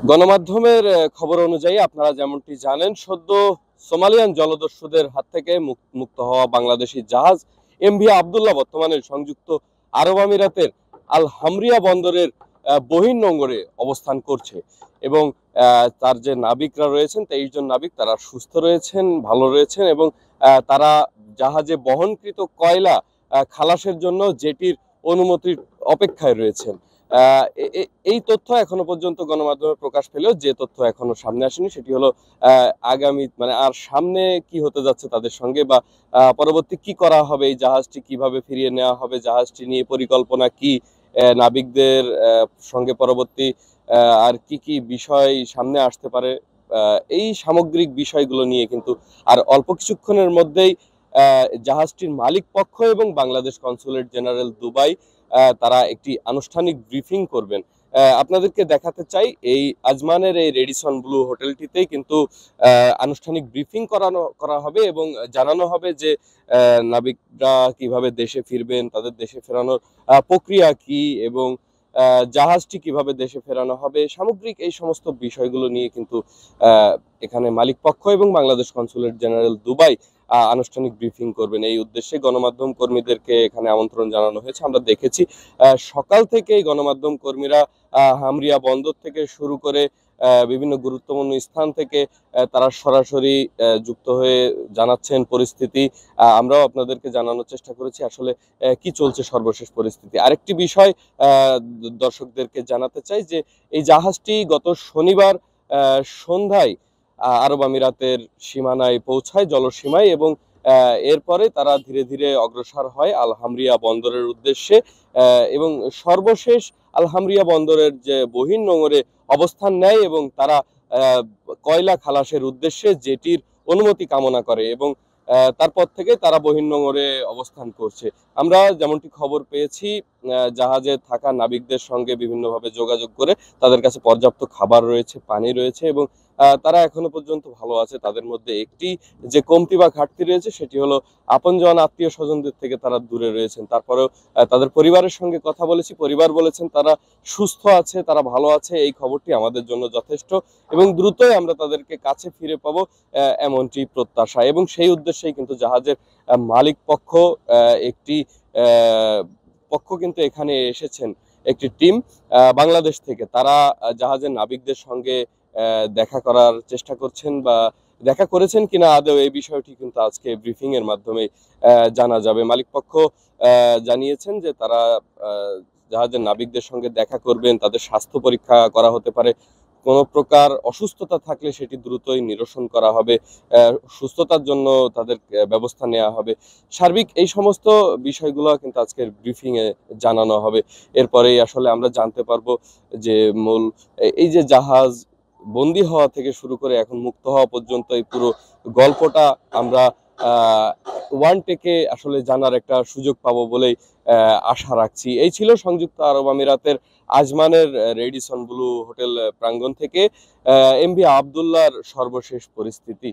গণমাধ্যমের খবর অনুযায়ী আপনারা যেমনটি জানেন, সদ্য সোমালিয়ান জলদস্যুদের হাত থেকে মুক্ত হওয়া বাংলাদেশি জাহাজ এমভি আব্দুল্লাহ বর্তমানে সংযুক্ত আরব আমিরাতের আল হামরিয়া বন্দরের বহির্নোঙরে অবস্থান করছে এবং তার যে নাবিকরা রয়েছেন 23 জন নাবিক তারা সুস্থ রয়েছেন, ভালো রয়েছেন এবং তারা জাহাজে বহনকৃত কয়লা খালাসের জন্য জেটির অনুমতির অপেক্ষায় রয়েছেন। এই তথ্য এখনো পর্যন্ত গণমাধ্যমে প্রকাশ পেলেও যে তথ্য এখনো সামনে আসেনি সেটি হলো আগামী আর সামনে কি হতে যাচ্ছে তাদের সঙ্গে, বা পরবর্তী কি করা হবে, এই জাহাজটি কিভাবে ফিরিয়ে নেওয়া হবে, জাহাজটি নিয়ে পরিকল্পনা কি, নাবিকদের সঙ্গে পরবর্তী আর কি কি বিষয় সামনে আসতে পারে, এই সামগ্রিক বিষয়গুলো নিয়ে কিন্তু আর অল্প কিছুক্ষণের মধ্যেই জাহাজটির মালিক পক্ষ এবং বাংলাদেশ কনসুলেট জেনারেল দুবাই তারা একটি আনুষ্ঠানিক ব্রিফিং করবেন। আপনাদেরকে দেখাতে চাই এই আজমানের এই রেডিসন ব্লু হোটেলটিতেই কিন্তু আনুষ্ঠানিক ব্রিফিং করা হবে এবং জানানো হবে যে নাবিকরা কিভাবে দেশে ফিরবেন, তাদের দেশে ফেরানোর প্রক্রিয়া কি এবং জাহাজটি কিভাবে দেশে ফেরানো হবে, সামগ্রিক এই সমস্ত বিষয়গুলো নিয়ে কিন্তু এখানে মালিক পক্ষ এবং বাংলাদেশ কনসুলেট জেনারেল দুবাই আনুষ্ঠানিক ব্রিফিং করবেন। এই উদ্দেশ্যে গণমাধ্যম কর্মীদেরকে এখানে আমন্ত্রণ জানানো হয়েছে। আমরা দেখেছি সকাল থেকেই গণমাধ্যম কর্মীরা হামরিয়া বন্দর থেকে শুরু করে বিভিন্ন গুরুত্বপূর্ণ স্থান থেকে তারা সরাসরি যুক্ত হয়ে জানাচ্ছেন পরিস্থিতি। আমরাও আপনাদেরকে জানানোর চেষ্টা করেছি আসলে কি চলছে সর্বশেষ পরিস্থিতি। আরেকটি বিষয় দর্শকদেরকে জানাতে চাই যে এই জাহাজটি গত শনিবার সন্ধ্যায় আরব আমিরাতের সীমানায় পৌঁছায়, জলসীমায়, এবং এরপরে তারা ধীরে ধীরে অগ্রসর হয় আল হামরিয়া বন্দরের উদ্দেশ্যে এবং সর্বশেষ আল হামরিয়া বন্দরের যে বহির্নোঙরে অবস্থান নেয় এবং তারা কয়লা খালাসের উদ্দেশ্যে জেটির অনুমতি কামনা করে এবং তারপর থেকে তারা বহির্নোঙরে অবস্থান করছে। আমরা যেমনটি খবর পেয়েছি জাহাজে থাকা নাবিকদের সঙ্গে বিভিন্নভাবে যোগাযোগ করে তাদের কাছে পর্যাপ্ত খাবার রয়েছে, পানি রয়েছে এবং তারা এখনো পর্যন্ত ভালো আছে। তাদের মধ্যে একটি যে কমতি বা ঘাটতি রয়েছে সেটি হলো আপনজন আত্মীয় স্বজনদের থেকে তারা দূরে রয়েছেন। তারপরেও তাদের পরিবারের সঙ্গে কথা বলেছি, পরিবার বলেছেন তারা সুস্থ আছে, তারা ভালো আছে, এই খবরটি আমাদের জন্য যথেষ্ট এবং দ্রুতই আমরা তাদেরকে কাছে ফিরে পাবো এমনটি প্রত্যাশা। এবং সেই উদ্দেশ্যেই কিন্তু জাহাজের মালিক পক্ষ একটি পক্ষ কিন্তু এখানে এসেছেন, একটি টিম বাংলাদেশ থেকে। তারা জাহাজের নাবিকদের সঙ্গে দেখা করার চেষ্টা করছেন বা দেখা করেছেন কিনা আদৌ এই বিষয়টি কিন্তু আজকে ব্রিফিং এর মাধ্যমে জানা যাবে। মালিক পক্ষ জানিয়েছেন যে তারা জাহাজের নাবিকদের সঙ্গে দেখা করবেন, তাদের স্বাস্থ্য পরীক্ষা করা হতে পারে, কোনো প্রকার অসুস্থতা থাকলে সেটি দ্রুতই নিরসন করা হবে, সুস্থতার জন্য তাদের ব্যবস্থা নেওয়া হবে। সার্বিক এই সমস্ত বিষয়গুলো কিন্তু আজকের ব্রিফিং এ জানানো হবে। এরপরেই আসলে আমরা জানতে পারবো যে মূল এই যে জাহাজ বন্দী হওয়া থেকে শুরু করে এখন মুক্ত হওয়া পর্যন্ত এই পুরো গল্পটা আমরা ওয়ান টেকে আসলে জানার একটা সুযোগ পাবো বলেই আশা রাখছি। এই ছিল সংযুক্ত আরব আমিরাতের আজমানের রেডিসন ব্লু হোটেল প্রাঙ্গণ থেকে এমভি আব্দুল্লাহর সর্বশেষ পরিস্থিতি।